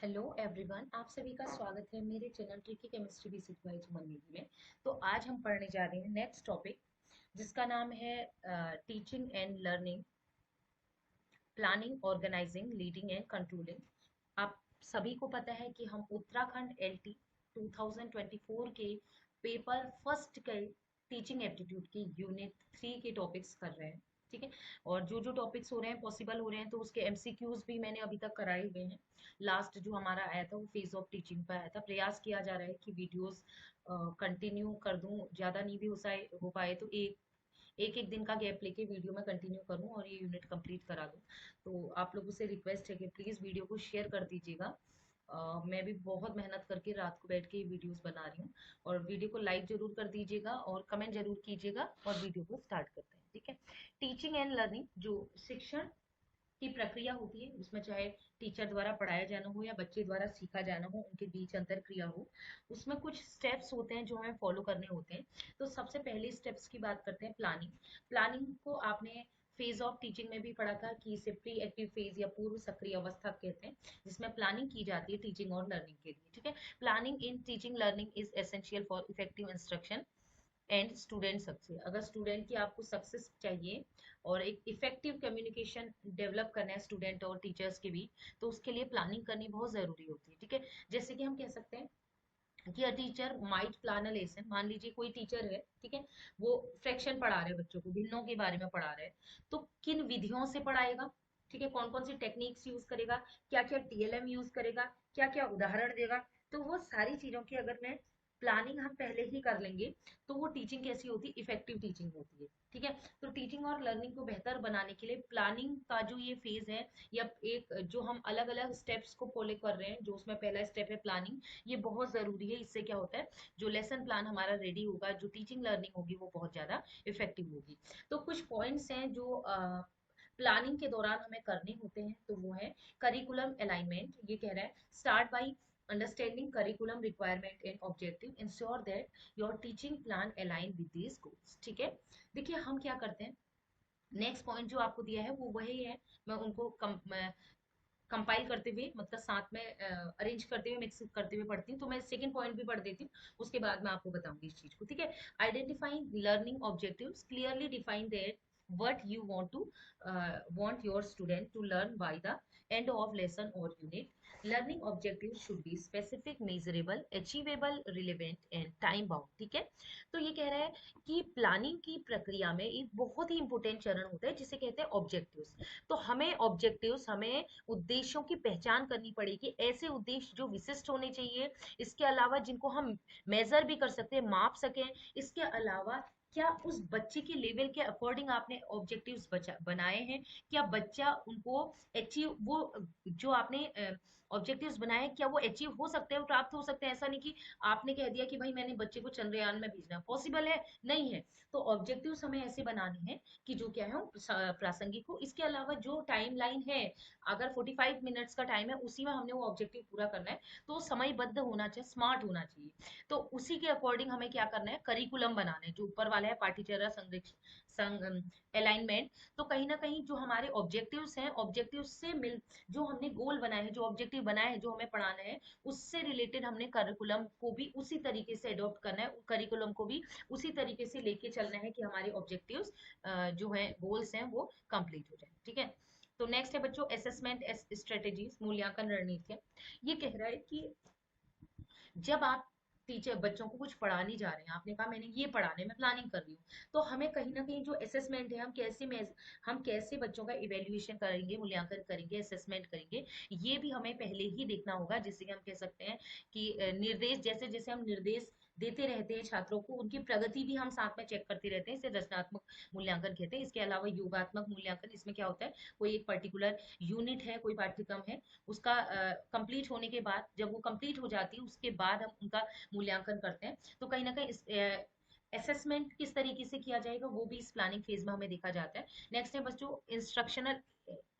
Hello everyone, आप सभी का स्वागत है मेरे channel tricky chemistry basic by Suman दीदी में। तो आज हम पढ़ने जा रहे हैं नेक्स्ट टॉपिक, जिसका नाम है teaching and learning, planning, organising, leading and controlling. आप सभी को पता है कि हम उत्तराखंड एलटी 2024 के पेपर फर्स्ट के टीचिंग एप्टीट्यूड की यूनिट 3 के टॉपिक्स कर रहे हैं। ठीक है। और जो जो टॉपिक्स हो रहे हैं पॉसिबल हो रहे हैं, तो उसके एमसीक्यूज भी मैंने अभी तक कराए हुए हैं। लास्ट जो हमारा आया था वो फेज ऑफ टीचिंग पर आया था। प्रयास किया जा रहा है कि वीडियोस कंटिन्यू कर दूं, ज़्यादा नहीं भी हो पाए तो एक एक एक दिन का गैप लेके वीडियो में कंटिन्यू करूं और ये यूनिट कंप्लीट करा दूं। तो आप लोगों से रिक्वेस्ट है कि प्लीज़ वीडियो को शेयर कर दीजिएगा। मैं भी बहुत मेहनत करके रात को बैठ के ये वीडियोस बना रही हूँ। और वीडियो को लाइक जरूर कर दीजिएगा और कमेंट जरूर कीजिएगा, और वीडियो को स्टार्ट करते हैं। ठीक है। टीचिंग एंड लर्निंग जो शिक्षण की प्रक्रिया होती है, उसमें चाहे टीचर द्वारा पढ़ाया जाना हो या बच्चे द्वारा सीखा जाना हो, उनके बीच अंतर क्रिया हो, उसमें कुछ स्टेप्स होते हैं जो हमें फॉलो करने होते हैं। तो सबसे पहले स्टेप्स की बात करते हैं प्लानिंग। प्लानिंग को आपने फेज ऑफ टीचिंग में भी पढ़ा था कि इसे प्री एक्टिव फेज या पूर्व सक्रिय अवस्था कहते हैं, जिसमें प्लानिंग की जाती है टीचिंग और लर्निंग के लिए। ठीक है। Planning in teaching learning is essential for effective instruction and student success. अगर स्टूडेंट की आपको सक्सेस चाहिए और एक इफेक्टिव कम्युनिकेशन डेवलप करना है स्टूडेंट और टीचर्स के बीच, तो उसके लिए प्लानिंग करनी बहुत जरूरी होती है। ठीक है। जैसे कि हम कह सकते हैं कि a teacher might plan a lesson. मान लीजिए कोई टीचर है, ठीक है, वो फ्रैक्शन पढ़ा रहे हैं, बच्चों को भिन्नों के बारे में पढ़ा रहे हैं, तो किन विधियों से पढ़ाएगा, ठीक है, कौन कौन सी टेक्निक्स यूज करेगा, क्या क्या टीएलएम यूज करेगा, क्या क्या उदाहरण देगा, तो वो सारी चीजों की अगर मैं प्लानिंग हम पहले ही कर लेंगे, तो वो टीचिंग कैसी होती है, इफेक्टिव टीचिंग होती है। ठीक है। तो टीचिंग और लर्निंग को बेहतर बनाने के लिए प्लानिंग का जो ये फेज है, या एक जो हम अलग अलग स्टेप्स को फॉलो कर रहे हैं, जो उसमें पहला स्टेप है प्लानिंग, ये बहुत जरूरी है। इससे क्या होता है, जो लेसन प्लान हमारा रेडी होगा, जो टीचिंग लर्निंग होगी, वो बहुत ज्यादा इफेक्टिव होगी। तो कुछ पॉइंट्स हैं जो प्लानिंग के दौरान हमें करने होते हैं, तो वो है करिकुलम अलाइनमेंट। ये कह रहा है start by understanding curriculum requirement and objective, ensure that your teaching plan align with these goals. ठीक है। देखिए हम क्या करते हैं, नेक्स्ट पॉइंट जो आपको दिया है वो वही है। मैं उनको कंपाइल करते हुए, मतलब साथ में अरेंज करते हुए, मिक्स करते हुए पढ़ती हूँ। तो मैं सेकंड पॉइंट भी पढ़ देती हूँ, उसके बाद मैं आपको बताऊंगी इस चीज को। ठीक है। Identifying learning objectives, clearly define that what you want your student to learn by the end of lesson or unit. Learning objectives should be specific, measurable, achievable, relevant and time bound. ठीक है। तो ये कह रहा है कि planning की प्रक्रिया में एक बहुत ही इंपॉर्टेंट चरण होता है जिसे कहते हैं ऑब्जेक्टिव्स। तो हमें ऑब्जेक्टिव्स, हमें उद्देश्यों की पहचान करनी पड़ेगी, ऐसे उद्देश्य जो विशिष्ट होने चाहिए, इसके अलावा जिनको हम मेजर भी कर सकते हैं, माप सकें। इसके अलावा क्या उस बच्चे के लेवल के अकॉर्डिंग आपने ऑब्जेक्टिव्स बनाए हैं, क्या बच्चा उनको अचीव, वो जो आपने ऑब्जेक्टिव्स बनाए, क्या वो अचीव हो सकते हैं, प्राप्त हो सकते हैं। ऐसा नहीं कि आपने कह दिया कि भाई मैंने बच्चे को चंद्रयान में भेजना, पॉसिबल है नहीं है। तो ऑब्जेक्टिव्स हमें ऐसे बनाने हैं कि जो क्या है, प्रासंगिक हो। इसके अलावा जो टाइम लाइन है, अगर 45 मिनट्स का टाइम है, उसी में हमने वो ऑब्जेक्टिव पूरा करना है, तो समयबद्ध होना चाहिए, स्मार्ट होना चाहिए। तो उसी के अकॉर्डिंग हमें क्या करना है, करिकुलम बनाना है। जो ऊपर वाला है पाठ्यचर्या संरक्षण अलाइनमेंट, तो कहीं ना कहीं जो हमारे ऑब्जेक्टिव्स हैं, ऑब्जेक्टिव्स से मिल, जो हमने गोल बनाए हैं, जो ऑब्जेक्टिव बनाए हैं, जो हमें पढ़ाना है, उससे रिलेटेड हमने करिकुलम को भी उसी तरीके से अडॉप्ट करना है, करिकुलम को भी उसी तरीके से लेके चलना है कि हमारे ऑब्जेक्टिव्स जो है, गोल्स हैं, वो कंप्लीट हो जाए। ठीक है। तो नेक्स्ट है बच्चों असेसमेंट स्ट्रेटेजीज, मूल्यांकन रणनीतियां। ये कह रहा है कि जब आप टीचर बच्चों को कुछ पढ़ाने जा रहे हैं, आपने कहा मैंने ये पढ़ाने में प्लानिंग कर रही हूँ, तो हमें कहीं ना कहीं जो असेसमेंट है, हम कैसे बच्चों का इवेल्युएशन करेंगे, मूल्यांकन करेंगे, असेसमेंट करेंगे, ये भी हमें पहले ही देखना होगा। जिससे कि हम कह सकते हैं कि निर्देश, जैसे जैसे हम निर्देश देते रहते हैं छात्रों को, उनकी प्रगति भी हम साथ में चेक करते रहते हैं। इसे रचनात्मक मूल्यांकन कहते हैं। इसके अलावा योगात्मक मूल्यांकन, इसमें क्या होता है, कोई एक पर्टिकुलर यूनिट है, कोई पाठ्यक्रम है, उसका कंप्लीट होने के बाद, जब वो कंप्लीट हो जाती है, उसके बाद हम उनका मूल्यांकन करते हैं। तो कहीं ना कहीं असेसमेंट किस तरीके से किया जाएगा, वो भी इस प्लानिंग फेज में हमें देखा जाता है। नेक्स्ट है बच्चों इंस्ट्रक्शनल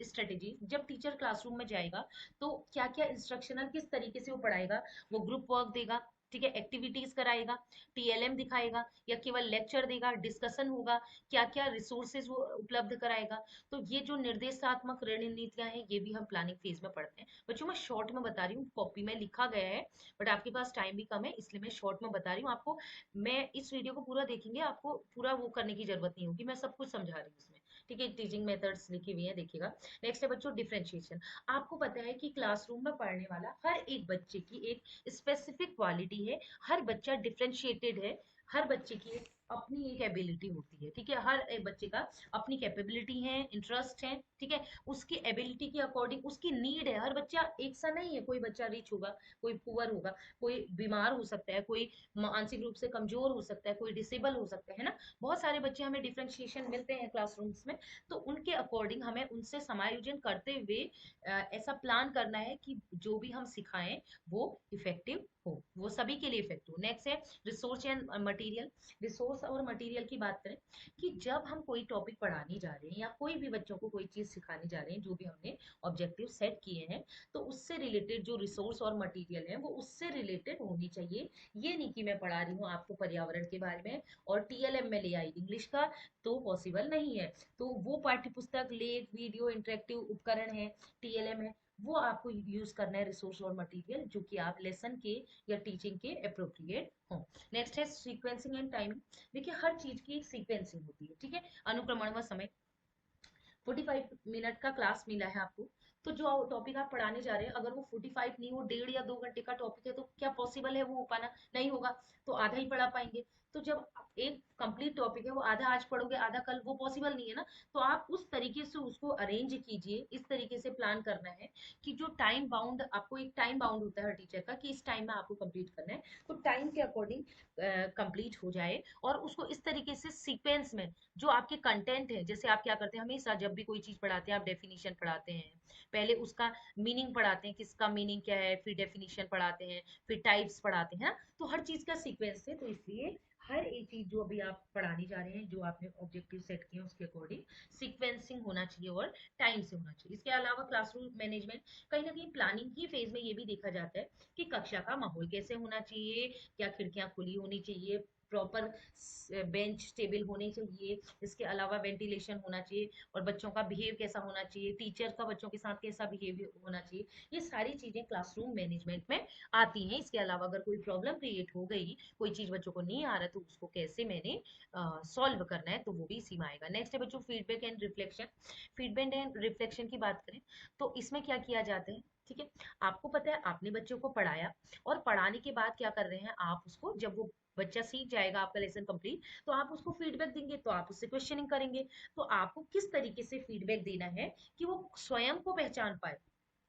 स्ट्रेटेजी। जब टीचर क्लासरूम में जाएगा, तो क्या क्या इंस्ट्रक्शनल, किस तरीके से वो पढ़ाएगा, वो ग्रुप वर्क देगा, ठीक है, एक्टिविटीज कराएगा, टीएलएम दिखाएगा या केवल लेक्चर देगा, डिस्कशन होगा, क्या क्या रिसोर्सेज वो उपलब्ध कराएगा। तो ये जो निर्देशात्मक रणनीतियां हैं ये भी हम प्लानिंग फेज में पढ़ते हैं बच्चों। मैं शॉर्ट में बता रही हूँ, कॉपी में लिखा गया है बट आपके पास टाइम भी कम है इसलिए मैं शॉर्ट में बता रही हूँ आपको। मैं इस वीडियो को पूरा देखेंगे, आपको पूरा वो करने की जरूरत नहीं होगी, मैं सब कुछ समझा रही हूँ इसमें। ठीक है, टीचिंग मेथड्स लिखी हुई है, देखिएगा। नेक्स्ट है बच्चों डिफरेंशिएशन। आपको पता है कि क्लासरूम में पढ़ने वाला हर एक बच्चे की एक स्पेसिफिक क्वालिटी है, हर बच्चा डिफरेंशिएटेड है, हर बच्चे की अपनी एक एबिलिटी होती है। ठीक है, हर एक बच्चे का अपनी कैपेबिलिटी है, इंटरेस्ट है। ठीक है, उसकी एबिलिटी के अकॉर्डिंग उसकी नीड है। हर बच्चा एक सा नहीं है, कोई बच्चा रिच होगा, कोई पुअर होगा, कोई बीमार हो सकता है, कोई मानसिक रूप से कमजोर हो सकता है, कोई डिसेबल हो सकता है ना। बहुत सारे बच्चे हमें डिफरेंशिएशन मिलते हैं क्लासरूम्स में। तो उनके अकॉर्डिंग हमें उनसे समायोजन करते हुए ऐसा प्लान करना है कि जो भी हम सिखाएं वो इफेक्टिव हो, वो सभी के लिए इफेक्टिव हो। नेक्स्ट है रिसोर्स एंड मटेरियल। रिसोर्स और मटेरियल की बात करें कि जब हम कोई टॉपिक पढ़ाने जा रहे हैं या कोई भी बच्चों को कोई चीज सिखाने जा रहे हैं, जो भी हमने ऑब्जेक्टिव सेट किए हैं, तो उससे रिलेटेड जो रिसोर्स और मटेरियल है वो उससे रिलेटेड होनी चाहिए। ये नहीं कि मैं पढ़ा रही हूँ आपको पर्यावरण के बारे में और टीएलएम में ले आई इंग्लिश का, तो पॉसिबल नहीं है। तो वो पाठ्य पुस्तक, लेख, वीडियो, इंटरेक्टिव उपकरण है, टीएलएम है, वो आपको यूज करना है रिसोर्स और मटेरियल जो कि आप लेसन के या टीचिंग के अप्रोप्रिएट हो। नेक्स्ट है सीक्वेंसिंग एंड टाइमिंग। देखिए हर चीज की एक सीक्वेंसिंग होती है। ठीक है, अनुक्रमण व समय। 45 मिनट का क्लास मिला है आपको, तो जो टॉपिक आप पढ़ाने जा रहे हैं अगर वो 45 नहीं, वो 1.5 या 2 घंटे का टॉपिक है, तो क्या पॉसिबल है वो हो पाना? नहीं होगा। तो आधा ही पढ़ा पाएंगे। तो जब एक कंप्लीट टॉपिक है वो आधा आज पढ़ोगे आधा कल, वो पॉसिबल नहीं है ना। तो आप उस तरीके से उसको अरेंज कीजिए, इस तरीके से प्लान करना है कि जो टाइम बाउंड, आपको एक टाइम बाउंड होता है हर टीचर का कि इस टाइम में आपको कंप्लीट करना है, तो टाइम के अकॉर्डिंग कंप्लीट हो जाए। और उसको इस तरीके से सीक्वेंस में जो आपके कंटेंट है, जैसे आप क्या करते हैं हमेशा जब भी कोई चीज पढ़ाते हैं आप डेफिनेशन पढ़ाते हैं, पहले उसका मीनिंग पढ़ाते हैं, किसका मीनिंग क्या है, फिर डेफिनेशन पढ़ाते हैं, फिर टाइप्स पढ़ाते हैं ना। तो हर चीज का सीक्वेंस है, तो इसलिए हर एक चीज जो अभी आप पढ़ाने जा रहे हैं, जो आपने ऑब्जेक्टिव सेट किए हैं उसके अकॉर्डिंग सीक्वेंसिंग होना चाहिए और टाइम से होना चाहिए। इसके अलावा क्लासरूम मैनेजमेंट, कहीं ना कहीं प्लानिंग की फेज में ये भी देखा जाता है कि कक्षा का माहौल कैसे होना चाहिए, क्या खिड़कियां खुली होनी चाहिए, प्रॉपर बेंच टेबल होने चाहिए, इसके अलावा वेंटिलेशन होना चाहिए, और बच्चों का बिहेव कैसा होना चाहिए, टीचर का बच्चों के साथ कैसा बिहेवियर होना चाहिए। ये सारी चीजें क्लासरूम मैनेजमेंट में आती हैं। इसके अलावा अगर कोई प्रॉब्लम क्रिएट हो गई, कोई चीज बच्चों को नहीं आ रहा, तो उसको कैसे मैंने सॉल्व करना है, तो वो भी इसी में आएगा। नेक्स्ट है बच्चों feedback and reflection. Feedback and reflection की बात करें तो इसमें क्या किया जाता है। ठीक है, आपको पता है आपने बच्चों को पढ़ाया और पढ़ाने के बाद क्या कर रहे हैं आप उसको, जब वो बच्चा सीख जाएगा आपका लेसन कंप्लीट, तो आप उसको फीडबैक देंगे, तो आप उससे क्वेश्चनिंग करेंगे। तो आपको किस तरीके से फीडबैक देना है कि वो स्वयं को पहचान पाए।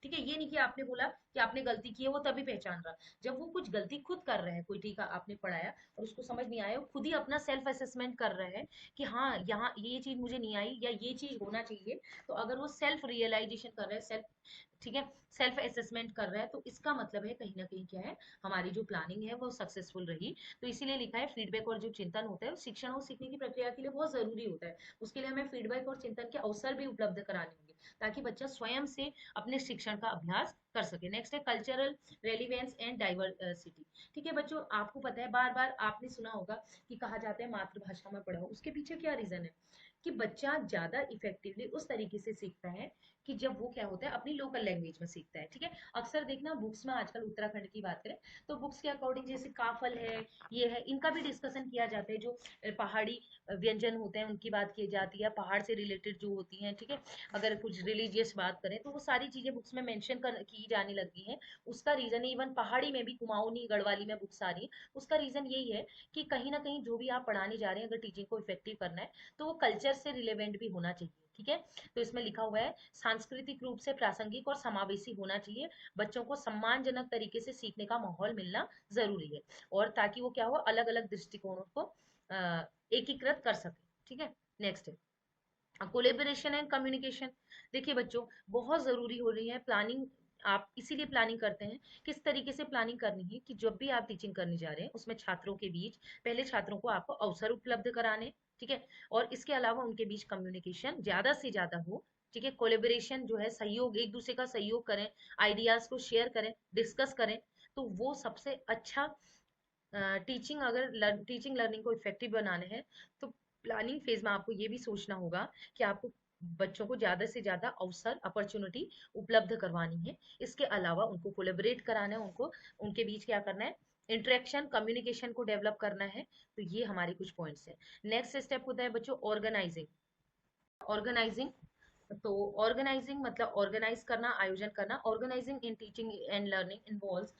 ठीक है, ये नहीं कि आपने बोला कि आपने गलती की है वो तभी पहचान रहा। जब वो कुछ गलती खुद कर रहा है, कोई ठीक है आपने पढ़ाया और उसको समझ नहीं आया, वो खुद ही अपना सेल्फ असेसमेंट कर रहा है कि हाँ यहाँ ये चीज मुझे नहीं आई या ये चीज होना चाहिए। तो अगर वो सेल्फ रियलाइजेशन कर रहा है, सेल्फ, ठीक है, सेल्फ असेसमेंट कर रहा है, तो इसका मतलब है कहीं ना कहीं क्या है, हमारी जो प्लानिंग है वो सक्सेसफुल रही। तो इसीलिए लिखा है फीडबैक और जो चिंतन होता है वो शिक्षण और सीखने की प्रक्रिया के लिए बहुत जरूरी होता है। उसके लिए हमें फीडबैक और चिंतन के अवसर भी उपलब्ध कराने होंगे ताकि बच्चा स्वयं से अपने शिक्षण का अभ्यास कर सके। नेक्स्ट है कल्चरल रेलिवेंस एंड डाइवर्सिटी। ठीक है बच्चों, आपको पता है बार बार आपने सुना होगा कि कहा जाता है मातृभाषा में पढ़ाओ। उसके पीछे क्या रीजन है कि बच्चा ज्यादा इफेक्टिवली उस तरीके से सीखता है कि जब वो क्या होता है अपनी लोकल लैंग्वेज में सीखता है। ठीक है, अक्सर देखना बुक्स में, आजकल उत्तराखंड की बात करें तो बुक्स के अकॉर्डिंग जैसे काफल है, ये है, इनका भी डिस्कशन किया जाता है। जो पहाड़ी व्यंजन होते हैं उनकी बात की जाती है, पहाड़ से रिलेटेड जो होती हैं। ठीक है, अगर कुछ रिलीजियस बात करें तो वो सारी चीजें बुक्स में मेंशन की जाने लगी हैं। उसका रीजन है, इवन पहाड़ी में भी कुमाऊनी गढ़वाली में बुक्स आ रही है, उसका रीजन यही है कि कहीं ना कहीं जो भी आप पढ़ाने जा रहे हैं, अगर टीचिंग को इफेक्टिव करना है तो वो कल्चर से रिलेवेंट भी होना चाहिए। ठीक है, तो इसमें लिखा हुआ है सांस्कृतिक रूप से प्रासंगिक और समावेशी होना चाहिए, बच्चों को सम्मानजनक तरीके से सीखने का माहौल मिलना जरूरी है, और ताकि वो क्या हो, अलग अलग दृष्टिकोणों को एकीकृत कर सके। ठीक है, नेक्स्ट है कोलेबोरेशन एंड कम्युनिकेशन। देखिए बच्चों, बहुत जरूरी हो रही है प्लानिंग। आप इसीलिए प्लानिंग करते हैं, किस तरीके से प्लानिंग करनी है कि जब भी आप टीचिंग करने जा रहे हैं उसमें छात्रों के बीच पहले छात्रों को आपको अवसर उपलब्ध कराने। ठीक है, और इसके अलावा उनके बीच कम्युनिकेशन ज्यादा से ज्यादा हो। ठीक है, कोलेबोरेशन जो है सहयोग, एक दूसरे का सहयोग करें, आइडियाज को शेयर करें, डिस्कस करें, तो वो सबसे अच्छा टीचिंग लर्निंग को इफेक्टिव बनाना है तो प्लानिंग फेज में आपको ये भी सोचना होगा कि आपको बच्चों को ज्यादा से ज्यादा अवसर अपॉर्चुनिटी उपलब्ध करवानी है। इसके अलावा उनको कोलेबरेट कराना है, उनको उनके बीच क्या करना है, इंटरेक्शन कम्युनिकेशन को डेवलप करना है। तो ये हमारे कुछ पॉइंट्स हैं। नेक्स्ट स्टेप होता है बच्चों ऑर्गेनाइजिंग। ऑर्गेनाइजिंग तो ऑर्गेनाइजिंग मतलब ऑर्गेनाइज करना, आयोजन करना। Organizing in teaching and learning involves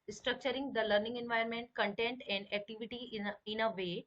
structuring the learning environment, content and activity in a way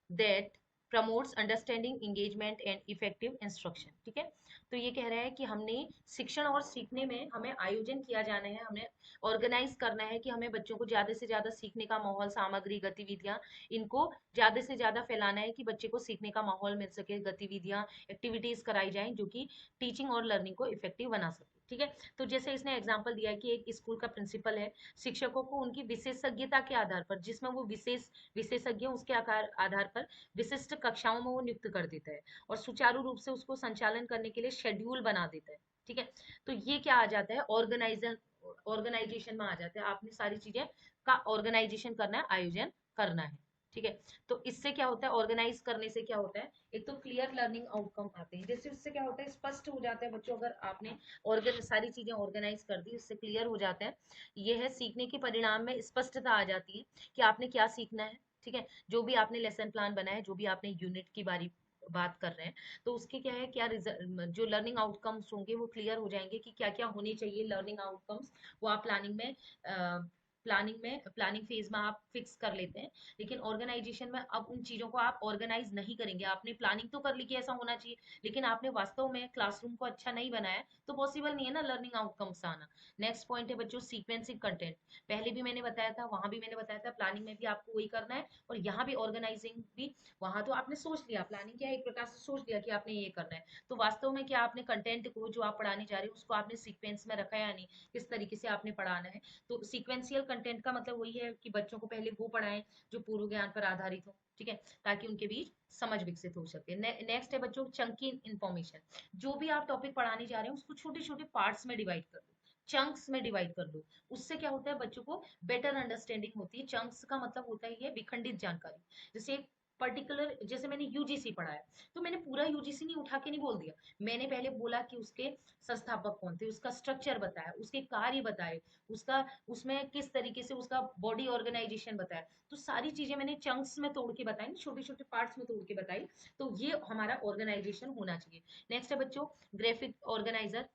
that promotes understanding engagement and effective instruction. ठीक है, तो ये कह रहा है कि हमने शिक्षण और सीखने में हमें आयोजन किया जाना है, हमें ऑर्गेनाइज करना है कि हमें बच्चों को ज्यादा से ज्यादा सीखने का माहौल, सामग्री, गतिविधियां, इनको ज्यादा से ज्यादा फैलाना है कि बच्चे को सीखने का माहौल मिल सके, गतिविधियां, एक्टिविटीज कराई जाएं जो कि टीचिंग और लर्निंग को इफेक्टिव बना सके। ठीक है, तो जैसे इसने एग्जाम्पल दिया है कि एक स्कूल का प्रिंसिपल है, शिक्षकों को उनकी विशेषज्ञता के आधार पर, जिसमें वो विशेषज्ञ उसके आधार पर विशिष्ट कक्षाओं में वो नियुक्त कर देता है और सुचारू रूप से उसको संचालन करने के लिए शेड्यूल बना देता है। ठीक है, तो ये क्या आ जाता है, ऑर्गेनाइजेशन में आ जाता है। आपने सारी चीजें का ऑर्गेनाइजेशन करना है, आयोजन करना है। ठीक है, तो इससे क्या होता है, ऑर्गेनाइज करने से क्या होता है, एक तो क्लियर लर्निंग आउटकम आते हैं। जैसे उससे क्या होता है, स्पष्ट हो जाता है बच्चों, अगर आपने सारी चीजें ऑर्गेनाइज कर दी, उससे क्लियर हो जाता है। ये है सीखने के परिणाम में स्पष्टता आ जाती है कि आपने क्या सीखना है। ठीक है, जो भी आपने लेसन प्लान बनाया, जो भी आपने यूनिट की बात कर रहे हैं, तो उसके क्या है, क्या जो लर्निंग आउटकम्स होंगे वो क्लियर हो जाएंगे कि क्या क्या होने चाहिए लर्निंग आउटकम्स। वो आप प्लानिंग फेज में आप फिक्स कर लेते हैं। लेकिन ऑर्गेनाइजेशन में अब उन चीजों को आप ऑर्गेनाइज नहीं करेंगे। आपने प्लानिंग तो कर ली कि ऐसा होना चाहिए, लेकिन आपने वास्तव में क्लासरूम को अच्छा नहीं बनाया, तो पॉसिबल नहीं है ना लर्निंग आउटकम्स आना। नेक्स्ट पॉइंट है बच्चों सीक्वेंसिंग कंटेंट। पहले भी मैंने बताया था, वहां भी मैंने बताया था, प्लानिंग में भी आपको वही करना है और यहाँ भी ऑर्गेनाइजिंग भी। वहां तो आपने सोच लिया, प्लानिंग क्या है, एक प्रकार से सोच लिया कि आपने ये करना है, तो वास्तव में क्या आपने कंटेंट को जो आप पढ़ाने जा रहे हो उसको आपने सीक्वेंस में रखा है या नहीं, किस तरीके से आपने पढ़ाना है। तो सीक्वेंशियल कंटेंट का मतलब वही है कि बच्चों को पहले वो पढ़ाएं जो पूर्व ज्ञान पर आधारित हो। ठीक है, ताकि उनके बीच समझ विकसित हो सके। नेक्स्ट है बच्चों चंकी इन्फॉर्मेशन। जो भी आप टॉपिक पढ़ाने जा रहे हैं उसको छोटे छोटे पार्ट्स में डिवाइड कर दो, चंक्स में डिवाइड कर दो। उससे क्या होता है, बच्चों को बेटर अंडरस्टैंडिंग होती है। चंक्स का मतलब होता है ये विखंडित जानकारी। जैसे पर्टिकुलर, जैसे मैंने यूजीसी पढ़ा है, तो मैंने पूरा यूजीसी नहीं उठा के नहीं बोल दिया। मैंने पहले बोला कि उसके संस्थापक कौन थे, उसका स्ट्रक्चर बताया, उसके कार्य बताए, उसका उसमें किस तरीके से उसका बॉडी ऑर्गेनाइजेशन बताया। तो सारी चीजें मैंने चंक्स में तोड़ के बताई, छोटे छोटे पार्ट्स में तोड़ के बताई। तो ये हमारा ऑर्गेनाइजेशन होना चाहिए। नेक्स्ट है बच्चों graphic organiser.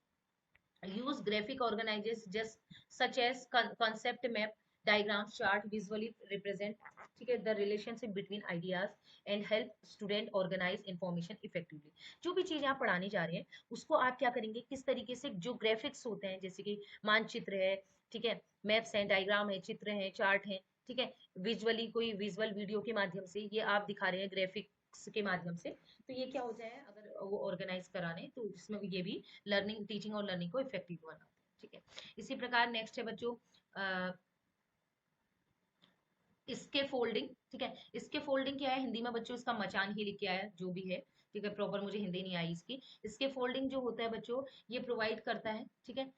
use graphic organizers just such as concept map, diagrams, chart visually represent, ठीक है, the relationship between ideas and help student organize information effectively। जो भी चीज आप पढ़ाने जा रहे हैं उसको आप क्या करेंगे, किस तरीके से, जो ग्राफिक्स होते हैं जैसे कि मानचित्र है, ठीक है, मैप्स हैं, डायग्राम है, चित्र है, चार्ट है, ठीक है, विजुअली कोई विजुअल वीडियो के माध्यम से ये आप दिखा रहे हैं ग्राफिक्स के माध्यम से, तो ये क्या हो जाए अगर वो ऑर्गेनाइज कराने, तो इसमें ये भी लर्निंग, टीचिंग और लर्निंग को इफेक्टिव बनाते हैं। ठीक है, इसी प्रकार नेक्स्ट है बच्चों इसके फोल्डिंग। ठीक है, इसके फोल्डिंग क्या है, हिंदी में बच्चों इसका मचान ही लिख के आया जो भी है। ठीक है, प्रॉपर मुझे हिंदी नहीं आई इसकी। इसके फोल्डिंग जो होता है बच्चों, ये प्रोवाइड करता है, ठीक है,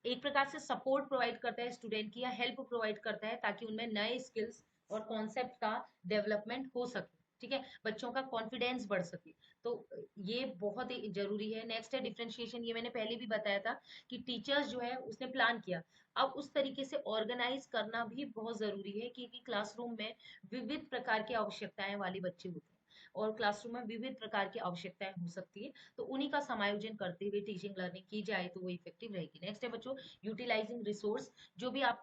एक प्रकार से सपोर्ट प्रोवाइड करता है स्टूडेंट की, या हेल्प प्रोवाइड करता है ताकि उनमें नए स्किल्स और कॉन्सेप्ट का डेवलपमेंट हो सके। ठीक है, बच्चों का कॉन्फिडेंस बढ़ सके। तो ये बहुत ही जरूरी है। नेक्स्ट है डिफरेंशिएशन। ये मैंने पहले भी बताया था कि टीचर्स जो है उसने प्लान किया, अब उस तरीके से ऑर्गेनाइज करना भी बहुत जरूरी है, क्योंकि क्लासरूम में विविध प्रकार की आवश्यकताएं वाले बच्चे होते हैं और क्लासरूम में विविध प्रकार की आवश्यकताएं हो सकती है। तो उन्हीं का समायोजन करते हुए टीचिंग लर्निंग की जाए तो वो इफेक्टिव रहेगी। नेक्स्ट है बच्चों यूटिलाइजिंग रिसोर्स। जो भी आप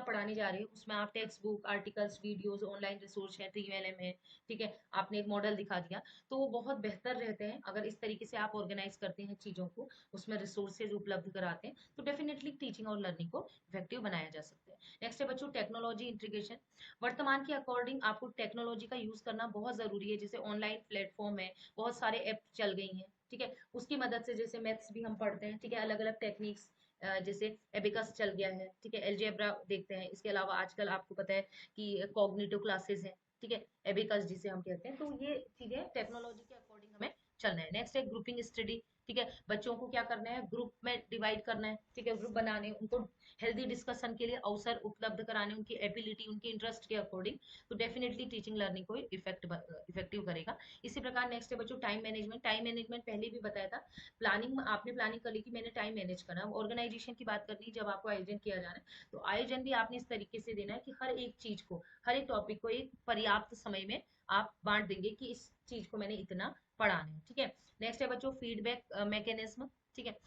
पढ़ाने जा रहे हैं उसमें आप text book, articles, videos, online resource है, TLM है, ठीक है, आपने एक मॉडल दिखा दिया, तो वो बहुत बेहतर रहते हैं अगर इस तरीके से आप ऑर्गेनाइज करते हैं चीजों को, उसमें रिसोर्सेज उपलब्ध कराते हैं, तो डेफिनेटली टीचिंग और लर्निंग को इफेक्टिव बनाया जा सकता है। नेक्स्ट है बच्चों टेक्नोलॉजी इंटीग्रेशन। वर्तमान के अकॉर्डिंग आपको टेक्नोलॉजी का यूज करना बहुत जरूरी है। जैसे ऑनलाइन प्लेटफॉर्म है, बहुत सारे ऐप चल गई हैं, ठीक है, उसकी मदद से जैसे मैथ्स भी हम पढ़ते हैं, ठीक है, अलग अलग टेक्निक्स, जैसे एबिकस चल गया है, ठीक है, एलजेब्रा देखते हैं। इसके अलावा आजकल आपको पता है कि कॉग्निटिव क्लासेस हैं, ठीक है, एबिकस जिसे हम कहते हैं। तो ये चीजें टेक्नोलॉजी के अकॉर्डिंग हमें चलना है। नेक्स्ट है ग्रुपिंग स्टडी। ठीक है, बच्चों को क्या करना है, ग्रुप में डिवाइड करना है, ठीक है, ग्रुप बनाने, उनको हेल्दी डिस्कशन के लिए अवसर उपलब्ध कराने, उनकी एबिलिटी उनके इंटरेस्ट के अकॉर्डिंग, तो डेफिनेटली टीचिंग लर्निंग को इफेक्टिव करेगा। इसी प्रकार नेक्स्ट है बच्चों टाइम मैनेजमेंट। टाइम मैनेजमेंट पहले भी बताया था, प्लानिंग में आपने प्लानिंग कर ली कि मैंने टाइम मैनेज करना है। ऑर्गेनाइजेशन की बात करनी है, जब आपको आयोजन किया जाना है तो आयोजन भी आपने इस तरीके से देना है कि हर एक चीज को, हर एक टॉपिक को एक पर्याप्त समय में आप बांट देंगे कि इस चीज को मैंने इतना पढ़ाना है, ठीक है। नेक्स्ट है बच्चों फीडबैक मैकेनिज्म, ठीक है।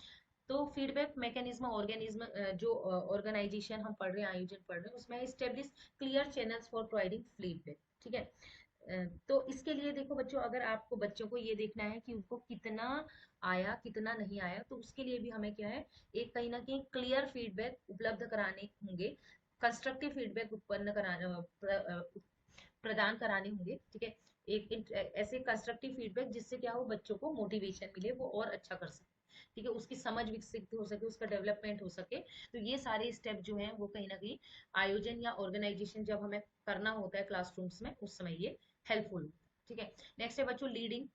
तो फीडबैक मैकेनिज्म ऑर्गेनिज्म जो ऑर्गेनाइजेशन हम पढ़ रहे हैं, आयोजन पढ़ रहे हैं, उसमें establish clear channels for providing feedback, ठीक है। तो इसके लिए देखो बच्चों, अगर आपको बच्चों को ये देखना है कि उनको कितना आया कितना नहीं आया, तो उसके लिए भी हमें क्या है, एक कहीं ना कहीं क्लियर फीडबैक उपलब्ध कराने होंगे, कंस्ट्रक्टिव फीडबैक उत्पन्न कराना प्रदान कराने होंगे, ठीक है। ऐसे कंस्ट्रक्टिव फीडबैक जिससे क्या हो, बच्चों को मोटिवेशन मिले, वो और अच्छा कर सके, ठीक है, उसकी समझ विकसित हो सके, उसका डेवलपमेंट हो सके। तो ये सारे स्टेप जो हैं वो कहीं ना कहीं आयोजन या ऑर्गेनाइजेशन जब हमें करना होता है क्लासरूम्स में, उस समय ये हेल्पफुल होता है, ठीक है। नेक्स्ट है बच्चों लीडिंग।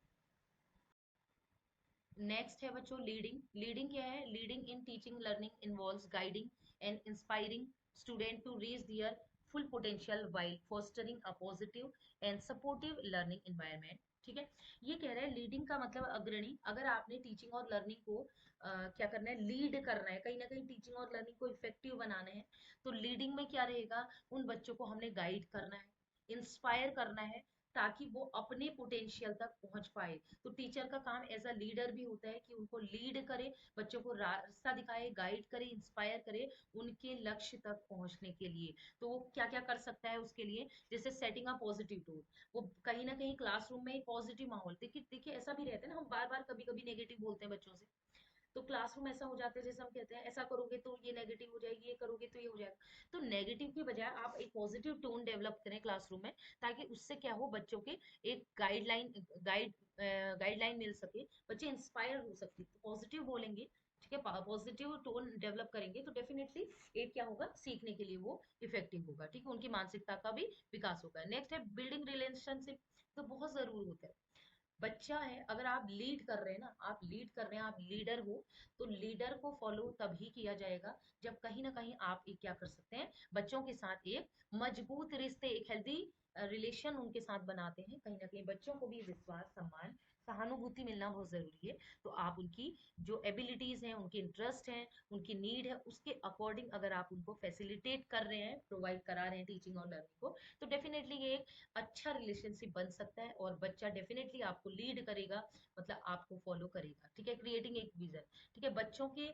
नेक्स्ट है बच्चों लीडिंग। लीडिंग क्या है, leading in teaching learning involves guiding and inspiring student to reach their full potential while fostering a positive and supportive learning environment, ठीक है। ये कह रहा है लीडिंग का मतलब अग्रणी। अगर आपने टीचिंग और लर्निंग को क्या करना है, लीड करना है, कहीं ना कहीं टीचिंग और लर्निंग को इफेक्टिव बनाना है, तो लीडिंग में क्या रहेगा, उन बच्चों को हमने गाइड करना है, इंस्पायर करना है, ताकि वो अपने पोटेंशियल तक पहुंच पाए। तो टीचर का काम एज अ लीडर भी होता है कि उनको लीड करे, बच्चों को रास्ता दिखाए, गाइड करे, इंस्पायर करे उनके लक्ष्य तक पहुंचने के लिए। तो वो क्या क्या कर सकता है उसके लिए, जैसे सेटिंग अ पॉजिटिव टोन, वो कहीं ना कहीं क्लासरूम में एक पॉजिटिव माहौल, देखिए देखिए ऐसा भी रहता है ना, हम बार बार कभी कभी नेगेटिव बोलते हैं बच्चों से, तो क्लासरूम ऐसा हो जाता है जैसे हम कहते हैं ऐसा करोगे तो ये नेगेटिव हो जाएगी, ये करोगे तो ये हो जाएगा। तो नेगेटिव की बजाय आप एक पॉजिटिव टोन डेवलप करें क्लासरूम में, ताकि उससे क्या हो, बच्चों के एक गाइडलाइन मिल सके, बच्चे इंस्पायर हो सकते, तो पॉजिटिव बोलेंगे, ठीक है, पॉजिटिव टोन डेवलप करेंगे तो डेफिनेटली एक क्या होगा, सीखने के लिए वो इफेक्टिव होगा, ठीक है, उनकी मानसिकता का भी विकास होगा। नेक्स्ट है बिल्डिंग रिलेशनशिप। तो बहुत जरूरी होता है, बच्चा है, अगर आप लीड कर रहे हैं ना, आप लीड कर रहे हैं, आप लीडर हो, तो लीडर को फॉलो तभी किया जाएगा जब कहीं ना कहीं आप एक क्या कर सकते हैं, बच्चों के साथ एक मजबूत रिश्ते, एक हेल्दी रिलेशन उनके साथ बनाते हैं, कहीं ना कहीं बच्चों को भी विश्वास, सम्मान, सहानुभूति मिलना बहुत जरूरी है। तो आप उनकी जो एबिलिटीज हैं, उनके इंटरेस्ट हैं, उनकी नीड है, उसके अकॉर्डिंग अगर आप उनको फैसिलिटेट कर रहे हैं, प्रोवाइड करा रहे हैं टीचिंग और लर्निंग को, तो डेफिनेटली ये अच्छा रिलेशनशिप बन सकता है, और बच्चा डेफिनेटली आपको लीड करेगा, मतलब आपको फॉलो करेगा, ठीक है। क्रिएटिंग एक विजन, ठीक है, बच्चों के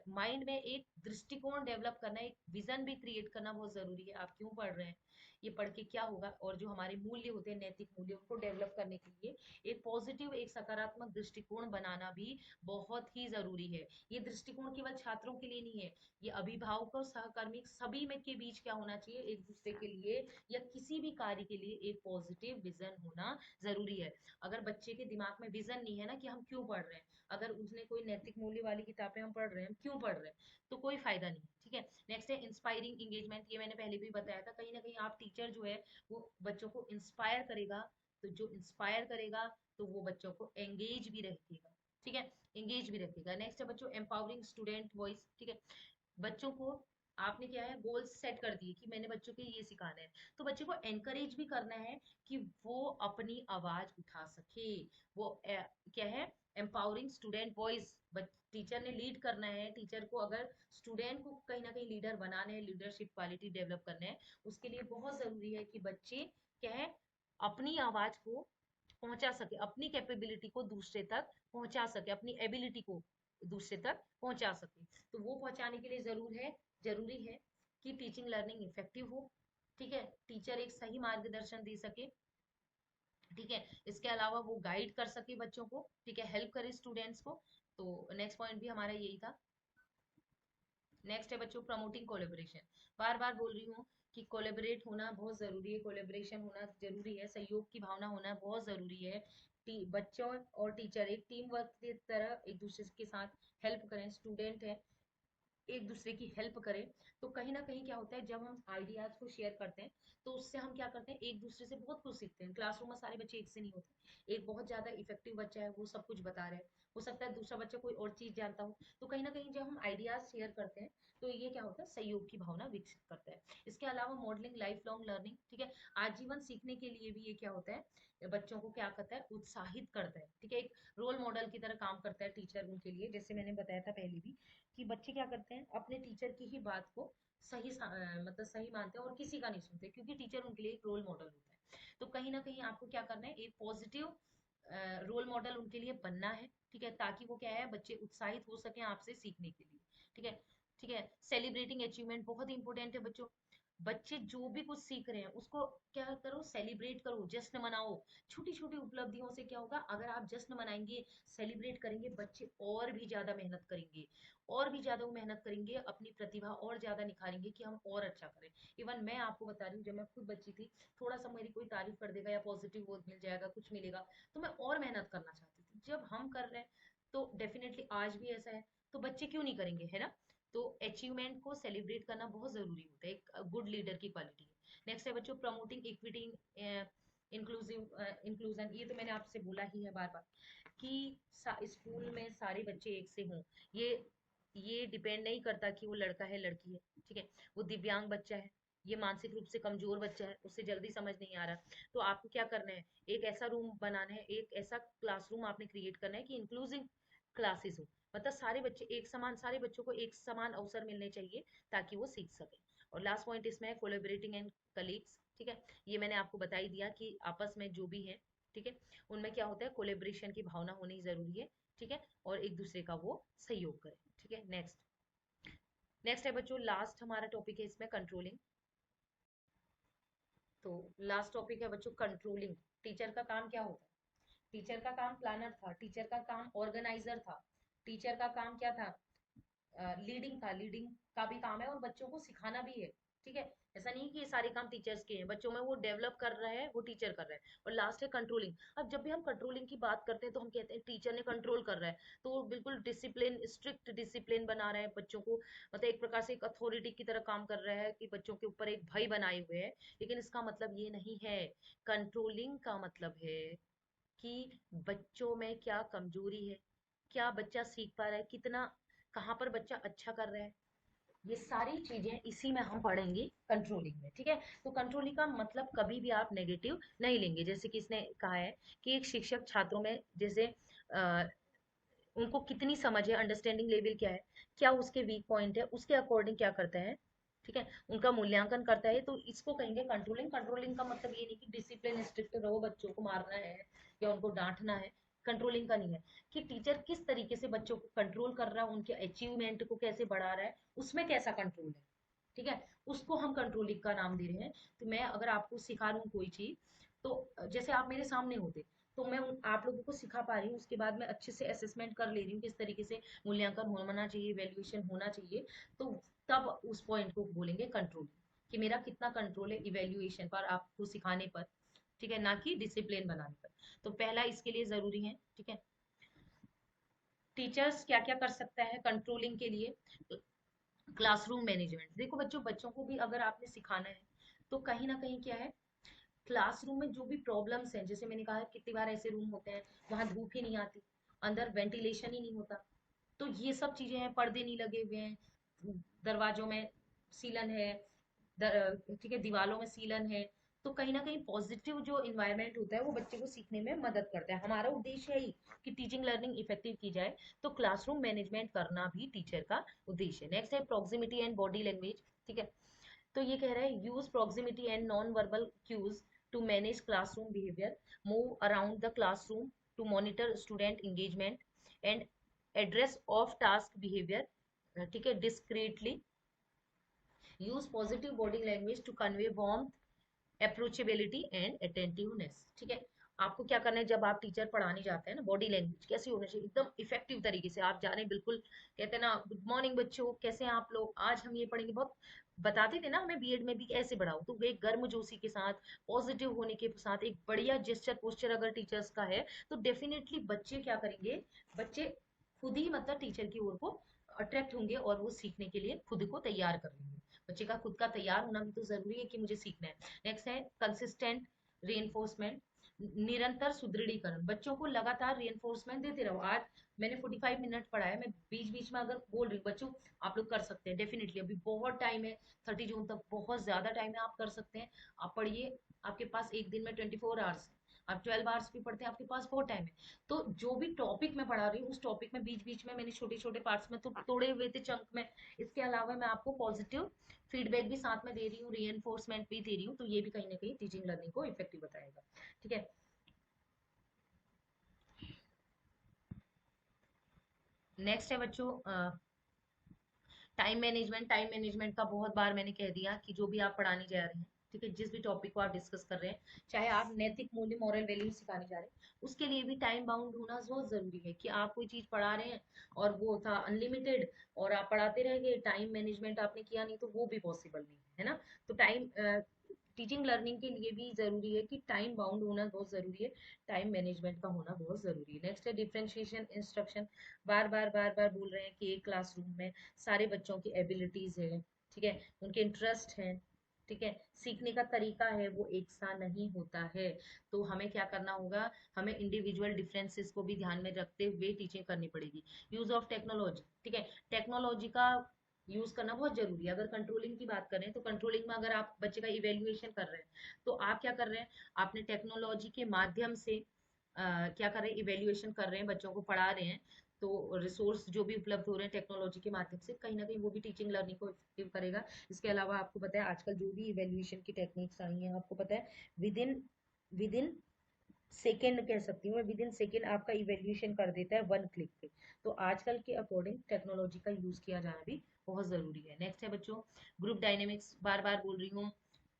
माइंड में एक दृष्टिकोण डेवलप करना, एक विजन भी क्रिएट करना बहुत जरूरी है। आप क्यों पढ़ रहे हैं, ये पढ़ के क्या होगा, और जो हमारे मूल्य होते हैं, नैतिक मूल्य, उनको डेवलप करने के लिए एक पॉजिटिव, एक सकारात्मक दृष्टिकोण बनाना भी बहुत ही जरूरी है। ये दृष्टिकोण केवल छात्रों के लिए नहीं है, ये अभिभावकों, सहकर्मी, सभी में के बीच क्या होना चाहिए, एक दूसरे के लिए या किसी भी कार्य के लिए एक पॉजिटिव विजन होना जरूरी है। अगर बच्चे के दिमाग में विजन नहीं है ना कि हम क्यों पढ़ रहे हैं, अगर उसने कोई नैतिक मूल्य वाली किताबें हम पढ़ रहे हैं, हम क्यों पढ़ रहे हैं, तो कोई फायदा नहीं, ठीक है। नेक्स्ट है इंस्पायरिंग एंगेजमेंट। ये मैंने पहले भी बताया था, कहीं ना कहीं आप टीचर जो है वो बच्चों को इंस्पायर करेगा, तो जो इंस्पायर करेगा तो वो बच्चों को एंगेज भी रखेगा, ठीक है, एंगेज भी रखेगा। नेक्स्ट है बच्चों एम्पावरिंग स्टूडेंट वॉइस, ठीक है। बच्चों को आपने क्या है, गोल्स सेट कर दिए कि मैंने बच्चों के ये सिखाना है, तो बच्चे को एनकरेज भी करना है कि वो अपनी आवाज उठा सके। वो क्या है, एम्पावरिंग स्टूडेंट वॉइस, टीचर ने लीड करना है, टीचर को अगर स्टूडेंट को कहीं ना कहीं लीडर बनाना है, लीडरशिप क्वालिटी डेवलप करना है, उसके लिए बहुत जरूरी है कि बच्चे क्या है, अपनी आवाज को पहुंचा सके, अपनी कैपेबिलिटी को दूसरे तक पहुंचा सके, अपनी एबिलिटी को दूसरे तक पहुंचा सके। तो वो पहुंचाने के लिए जरूरी है कि टीचिंग लर्निंग इफेक्टिव हो, ठीक है, टीचर एक सही मार्गदर्शन दे सके, ठीक है, इसके अलावा वो गाइड कर सके बच्चों को, ठीक है, हेल्प करे स्टूडेंट्स को। तो नेक्स्ट पॉइंट भी हमारा यही था। नेक्स्ट है बच्चों प्रमोटिंग कोलेबोरेशन। बार बार बोल रही हूँ कि कोलेबरेट होना बहुत जरूरी है, कोलेबोरेशन होना जरूरी है, सहयोग की भावना होना बहुत जरूरी है। बच्चों और टीचर एक टीम वर्क की तरह एक दूसरे के साथ हेल्प करें, स्टूडेंट है, एक दूसरे की हेल्प करें। तो कहीं ना कहीं क्या होता है, जब हम आइडियाज को शेयर करते हैं तो उससे हम क्या करते हैं, एक दूसरे से बहुत कुछ सीखते हैं। क्लासरूम में सारे बच्चे एक से नहीं होते, एक बहुत ज्यादा इफेक्टिव बच्चा है वो सब कुछ बता रहा है, हो सकता है दूसरा बच्चा कोई और चीज जानता हो। तो कहीं ना कहीं जब हम आइडियाज शेयर करते हैं तो ये क्या होता है, सहयोग की भावना विकसित करता है। इसके अलावा मॉडलिंग लाइफ लॉन्ग लर्निंग, ठीक है, आजीवन सीखने के लिए भी ये क्या होता है, बच्चों को क्या करता है, उत्साहित करता है। ठीक है, एक रोल मॉडल की तरह काम करता है टीचर उनके लिए। जैसे मैंने बताया था पहले भी कि बच्चे क्या करते हैं, अपने टीचर की ही बात को मतलब सही मानते हैं और किसी का नहीं सुनते, क्योंकि टीचर उनके लिए एक रोल मॉडल होता है। तो कहीं ना कहीं आपको क्या करना है, एक पॉजिटिव रोल मॉडल उनके लिए बनना है। ठीक है, ताकि वो क्या है, बच्चे उत्साहित हो सके आपसे सीखने के लिए। ठीक है, ठीक है। सेलिब्रेटिंग अचीवमेंट बहुत इंपॉर्टेंट है बच्चों। बच्चे जो भी कुछ सीख रहे हैं उसको क्या करो, सेलिब्रेट करो, जश्न मनाओ। छोटी छोटी उपलब्धियों से क्या होगा, अगर आप जश्न मनाएंगे, सेलिब्रेट करेंगे, बच्चे और भी ज्यादा मेहनत करेंगे, और भी ज्यादा वो मेहनत करेंगे, अपनी प्रतिभा और ज्यादा निखारेंगे कि हम और अच्छा करें। इवन मैं आपको बता रही हूँ, जब मैं खुद बच्ची थी, थोड़ा सा मेरी कोई तारीफ कर देगा या पॉजिटिव वर्ड मिल जाएगा, कुछ मिलेगा, तो मैं और मेहनत करना चाहती थी। जब हम कर रहे हैं तो डेफिनेटली आज भी ऐसा है, तो बच्चे क्यों नहीं करेंगे, है ना। तो अचीवमेंट को सेलिब्रेट करना बहुत जरूरी होता है, एक गुड लीडर की क्वालिटी है। नेक्स्ट है बच्चों, प्रमोटिंग इक्विटी इंक्लूजन। ये तो मैंने आपसे बोला ही है बार बार कि स्कूल में सारे बच्चे एक से हों। ये ये डिपेंड नहीं करता कि वो लड़का है लड़की है। ठीक है, वो दिव्यांग बच्चा है, ये मानसिक रूप से कमजोर बच्चा है, उससे जल्दी समझ नहीं आ रहा, तो आपको क्या करना है, एक ऐसा रूम बनाना है, एक ऐसा क्लासरूम आपने क्रिएट करना है कि इंक्लूसिव क्लासेस हो। मतलब सारे बच्चे एक समान, सारे बच्चों को एक समान अवसर मिलने चाहिए ताकि वो सीख सके। और लास्ट पॉइंट इसमें है कोलेबरेटिंग एंड कलीग्स। ठीक है, ये मैंने आपको बता ही दिया कि आपस में जो भी है, ठीक है, उनमें क्या होता है, कोलेबरेशन की भावना होनी जरूरी है। ठीक है, और एक दूसरे का वो सहयोग करें। ठीक है, नेक्स्ट नेक्स्ट है बच्चों, लास्ट हमारा टॉपिक है इसमें कंट्रोलिंग। तो लास्ट टॉपिक है बच्चों कंट्रोलिंग। टीचर का काम क्या होता है, टीचर का काम प्लानर था, टीचर का काम ऑर्गेनाइजर था, टीचर का काम क्या था, लीडिंग था, लीडिंग का भी काम है और बच्चों को सिखाना भी है। ठीक है, ऐसा नहीं कि ये सारे काम टीचर्स के हैं, बच्चों में वो डेवलप कर रहा है वो टीचर कर रहा है। और लास्ट है कंट्रोलिंग। अब जब भी हम कंट्रोलिंग की बात करते हैं तो हम कहते हैं टीचर ने कंट्रोल कर रहा है, तो वो बिल्कुल डिसिप्लिन, स्ट्रिक्ट डिसिप्लिन बना रहा है बच्चों को, मतलब एक प्रकार से एक अथॉरिटी की तरह काम कर रहा है कि बच्चों के ऊपर एक भय बनाए हुए है। लेकिन इसका मतलब ये नहीं है। कंट्रोलिंग का मतलब है कि बच्चों में क्या कमजोरी है, क्या बच्चा सीख पा रहा है, कितना, कहाँ पर बच्चा अच्छा कर रहा है, ये सारी चीजें इसी में हम पढ़ेंगे कंट्रोलिंग में। ठीक है, तो कंट्रोलिंग का मतलब कभी भी आप नेगेटिव नहीं लेंगे। जैसे कि इसने कहा है कि एक शिक्षक छात्रों में जैसे अ, उनको कितनी समझ है, अंडरस्टैंडिंग लेवल क्या है, क्या उसके वीक पॉइंट है, उसके अकॉर्डिंग क्या करता है। ठीक है, उनका मूल्यांकन करता है, तो इसको कहेंगे कंट्रोलिंग। कंट्रोलिंग का मतलब ये नहीं कि डिसिप्लिन स्ट्रिक्ट रहो, बच्चों को मारना है या उनको डांटना है। कंट्रोलिंग का नहीं है कि टीचर किस तरीके से बच्चों को कंट्रोल कर रहा है, उनके अचीवमेंट को कैसे बढ़ा रहा है, उसमें कैसा कंट्रोल है। ठीक है, उसको हम कंट्रोलिंग का नाम दे रहे हैं। तो मैं अगर आपको सिखा रहा हूँ कोई चीज, तो जैसे आप मेरे सामने होते, तो मैं आप लोगों को सिखा पा रही हूँ, उसके बाद मैं अच्छे से असेसमेंट कर ले रही हूँ किस तरीके से मूल्यांकन होना चाहिए, वैल्यूएशन होना चाहिए। तो तब उस पॉइंट को बोलेंगे कंट्रोल, कि मेरा कितना कंट्रोल है इवेल्युएशन पर, आपको सिखाने पर। ठीक है, ना कि डिसिप्लिन बनाने पर। तो पहला इसके लिए जरूरी है। ठीक है, टीचर्स क्या क्या कर सकता है कंट्रोलिंग के लिए। क्लासरूम मैनेजमेंट, देखो बच्चों, बच्चों को भी अगर आपने सिखाना है तो कहीं ना कहीं क्या है, क्लासरूम में जो भी प्रॉब्लम्स हैं, जैसे मैंने कहा कितनी बार ऐसे रूम होते हैं वहां धूप ही नहीं आती, अंदर वेंटिलेशन ही नहीं होता, तो ये सब चीजें हैं, पर्दे नहीं लगे हुए हैं, दरवाजों में सीलन है, ठीक है, दीवालों में सीलन है। तो कहीं ना कहीं पॉजिटिव जो इन्वायरमेंट होता है वो बच्चे को सीखने में मदद करता है। हमारा उद्देश्य है ही कि टीचिंग लर्निंग इफेक्टिव की जाए, तो क्लासरूम मैनेजमेंट करना भी टीचर का उद्देश्य है। नेक्स्ट है प्रॉक्सिमिटी एंड बॉडी लैंग्वेज। ठीक है, तो ये कह रहा है use proximity and non verbal cues to manage classroom behaviour, move around the classroom to monitor student engagement and address off task behaviour. ठीक है, discreetly use positive body language to convey warmth, approachability and attentiveness. ठीक है, आपको क्या करना है, जब आप टीचर पढ़ाने जाते हैं ना, बॉडी लैंग्वेज कैसी होनी चाहिए, एकदम इफेक्टिव तरीके से आप जाने, बिल्कुल कहते हैं ना, गुड मॉर्निंग बच्चों, कैसे हैं आप लोग, आज हम ये पढ़ेंगे। बहुत बताते थे ना हमें बीएड में भी, ऐसे बढ़ाओ, तो एक गर्मजोशी के साथ, पॉजिटिव होने के साथ, एक बढ़िया जेस्चर पोस्चर अगर टीचर्स का है, तो डेफिनेटली बच्चे क्या करेंगे, बच्चे खुद ही मतलब टीचर की ओर को अट्रैक्ट होंगे और वो सीखने के लिए खुद को तैयार कर लेंगे। बच्चे का खुद का तैयार होना भी तो जरूरी है कि मुझे सीखना है। नेक्स्ट है कंसिस्टेंट रीइंफोर्समेंट, निरंतर सुदृढ़ीकरण। बच्चों को लगातार रीइंफोर्समेंट देते रहो। आज मैंने 45 मिनट पढ़ाया, मैं बीच बीच में अगर बोल रही हूँ बच्चों आप लोग कर सकते हैं डेफिनेटली, अभी बहुत टाइम है, 30 जून तक बहुत ज्यादा टाइम है, आप कर सकते हैं। आप पढ़िए, आपके पास एक दिन में 24 आवर्स, आप 12 आवर्स भी पढ़ते हैं, आपके पास बहुत टाइम है। तो जो भी टॉपिक मैं पढ़ा रही हूँ उस टॉपिक में बीच बीच में मैंने छोटे छोटे पार्ट्स में तो तोड़े हुए थे चंक में। इसके अलावा मैं आपको पॉजिटिव फीडबैक भी साथ में दे रही हूँ, री भी दे रही हूँ, तो ये भी कहीं ना कहीं टीचिंग लर्निंग को इफेक्टिव बताएगा। ठीक है। नेक्स्ट है बच्चों टाइम मैनेजमेंट। टाइम मैनेजमेंट का बहुत बार मैंने कह दिया कि जो भी आप पढ़ाने जा रहे हैं, ठीक है, जिस भी टॉपिक को आप डिस्कस कर रहे हैं, चाहे आप नैतिक मूल्य मॉरल वैल्यू सिखाने जा रहे हैं, उसके लिए भी टाइम बाउंड होना बहुत जरूरी है। कि आप कोई चीज पढ़ा रहे हैं और वो था अनलिमिटेड और आप पढ़ाते रह गए, टाइम मैनेजमेंट आपने किया नहीं, तो वो भी पॉसिबल नहीं है ना। तो टाइम टीचिंग लर्निंग के लिए भी जरूरी है कि टाइम बाउंड होना बहुत जरूरी है, टाइम मैनेजमेंट का होना बहुत जरूरी है। नेक्स्ट है डिफरेंशिएशन इंस्ट्रक्शन। बार बार बार बार बोल रहे हैं कि एक क्लासरूम में सारे बच्चों की एबिलिटीज है, ठीक है, उनके इंटरेस्ट है, ठीक है, सीखने का तरीका है, वो एक सा नहीं होता है। तो हमें क्या करना होगा, हमें इंडिविजुअल डिफरेंसेस को भी ध्यान में रखते हुए टीचिंग करनी पड़ेगी। यूज ऑफ टेक्नोलॉजी, ठीक है, टेक्नोलॉजी का यूज करना बहुत जरूरी है। अगर कंट्रोलिंग की बात करें तो कंट्रोलिंग में अगर आप बच्चे का इवेल्युएशन कर रहे हैं तो आप क्या कर रहे हैं, आपने टेक्नोलॉजी के माध्यम से क्या कर रहे हैं, इवेल्युएशन कर रहे हैं, बच्चों को पढ़ा रहे हैं। तो रिसोर्स जो भी उपलब्ध हो रहे हैं टेक्नोलॉजी के माध्यम से, कहीं ना कहीं वो भी टीचिंग लर्निंग को इफेक्टिव करेगा। इसके अलावा आपको पता है आजकल जो भी इवेल्युएशन की टेक्निक्स आई हैं, आपको पता है विद इन सेकेंड कह सकती हूँ मैं, विद इन सेकेंड आपका इवेल्युएशन कर देता है 1 क्लिक पे। तो आजकल के अकॉर्डिंग टेक्नोलॉजी का यूज किया जाना भी बहुत जरूरी है। नेक्स्ट है बच्चों ग्रुप डायनेमिक्स। बार बार बोल रही हूँ,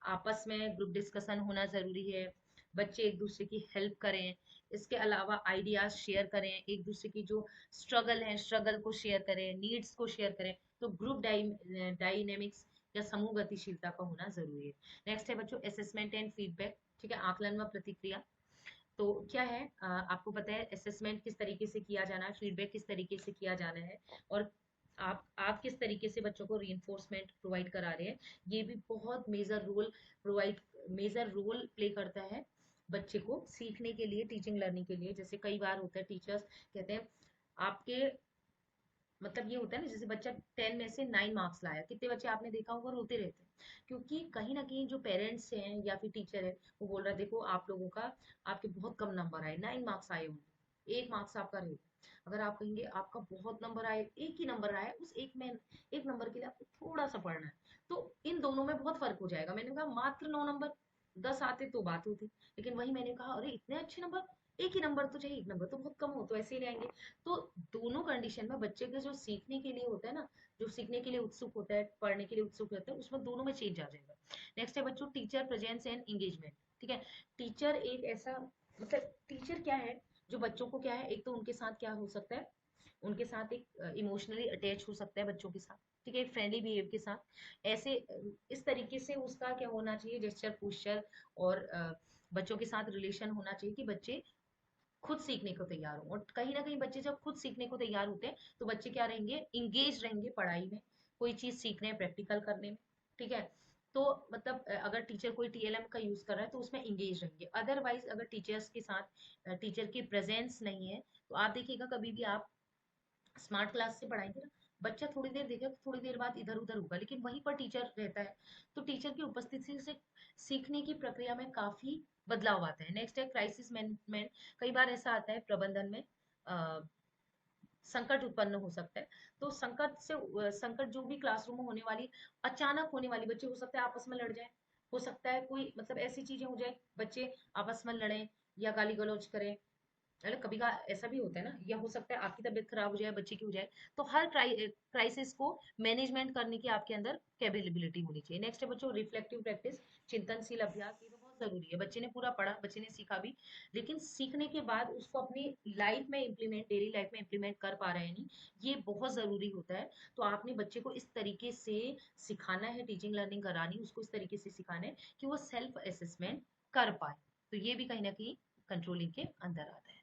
आपस में ग्रुप डिस्कशन होना जरूरी है, बच्चे एक दूसरे की हेल्प करें, इसके अलावा आइडियाज शेयर करें, एक दूसरे की जो स्ट्रगल है स्ट्रगल को शेयर करें, नीड्स को शेयर करें। तो ग्रुप डायनेमिक्स या समूह गतिशीलता का होना जरूरी है। नेक्स्ट है बच्चों असेसमेंट एंड फीडबैक, ठीक है, आकलन व प्रतिक्रिया। तो क्या है आपको पता है असेसमेंट किस तरीके से किया जाना है, फीडबैक किस तरीके से किया जाना है, और आप किस तरीके से बच्चों को रीइंफोर्समेंट प्रोवाइड करा रहे हैं, ये भी बहुत मेजर रोल प्ले करता है बच्चे को सीखने के लिए, टीचिंग लर्निंग के लिए। जैसे कई बार होता है टीचर्स कहते हैं आपके, मतलब ये होता है ना, जैसे बच्चा 10 में से 9 मार्क्स लाया, कितने बच्चे आपने देखा होगा रोते रहते हैं, क्योंकि कहीं ना कहीं जो पेरेंट्स हैं या फिर टीचर है वो बोल रहा है देखो आप लोगों का, आपके बहुत कम नंबर आए, 9 मार्क्स आए होंगे, 1 मार्क्स आपका रहे। अगर आप कहेंगे आपका बहुत नंबर आए, एक ही नंबर आया, उस एक नंबर के लिए आपको थोड़ा सा पढ़ना है, तो इन दोनों में बहुत फर्क हो जाएगा। मैंने कहा मात्र 9 नंबर, 10 आते तो बात होती, लेकिन वही मैंने कहा अरे इतने अच्छे नंबर, एक ही नंबर तो चाहिए, एक नंबर तो बहुत कम हो, तो ऐसे ही रहेंगे। तो दोनों कंडीशन में बच्चे के जो सीखने के लिए होता है ना, जो सीखने के लिए उत्सुक होता है, पढ़ने के लिए उत्सुक होता है, उसमें दोनों में चेंज आ जाएगा। नेक्स्ट है बच्चों टीचर प्रेजेंस एंड एंगेजमेंट, ठीक है। टीचर एक ऐसा, मतलब टीचर क्या है, जो बच्चों को क्या है, एक तो उनके साथ क्या हो सकता है, उनके साथ एक इमोशनली अटैच हो सकता है बच्चों के साथ, ठीक है, फ्रेंडली बिहेव के साथ। ऐसे इस तरीके से उसका क्या होना चाहिए, जेस्चर पोस्चर और बच्चों के साथ रिलेशन होना चाहिए कि बच्चे खुद सीखने को तैयार हो। और कहीं ना कहीं बच्चे जब खुद सीखने को तैयार होते हैं तो बच्चे क्या रहेंगे, इंगेज रहेंगे पढ़ाई में, कोई चीज सीखने प्रैक्टिकल करने में, ठीक है। तो मतलब अगर टीचर कोई टीएलएम का यूज कर रहा है तो उसमें इंगेज रहेंगे। अदरवाइज अगर टीचर्स के साथ टीचर की प्रेजेंस नहीं है, तो आप देखिएगा कभी भी आप स्मार्ट क्लास से पढ़ाएंगे ना, बच्चा थोड़ी देर देखेगा तो थोड़ी देर बाद इधर उधर होगा, लेकिन वहीं पर टीचर रहता है, तो टीचर की उपस्थिति से सीखने की प्रक्रिया में काफी बदलाव आता है। नेक्स्ट है क्राइसिस मैनेजमेंट। कई बार ऐसा आता है प्रबंधन में संकट उत्पन्न हो सकता है। तो संकट जो भी क्लासरूम में होने वाली, अचानक होने वाली, बच्चे हो सकता है आपस में लड़ जाए, हो सकता है कोई मतलब ऐसी चीजें हो जाए, बच्चे आपस में लड़ें या गाली गलौज करें, मतलब कभी का ऐसा भी होता है ना, या हो सकता है आपकी तबीयत खराब हो जाए, बच्चे की हो जाए। तो हर क्राइसिस को मैनेजमेंट करने की आपके अंदर कैपेबिलिटी होनी चाहिए। नेक्स्ट है बच्चों रिफ्लेक्टिव प्रैक्टिस, चिंतनशील अभ्यास। ये तो बहुत जरूरी है, बच्चे ने पूरा पढ़ा, बच्चे ने सीखा भी, लेकिन सीखने के बाद उसको अपनी लाइफ में इम्प्लीमेंट, डेली लाइफ में इम्प्लीमेंट कर पा रहे हैं नहीं, ये बहुत जरूरी होता है। तो आपने बच्चे को इस तरीके से सिखाना है, टीचिंग लर्निंग करानी उसको इस तरीके से सिखाना है कि वो सेल्फ असेसमेंट कर पाए। तो ये भी कहीं ना कहीं कंट्रोलिंग के अंदर आता है।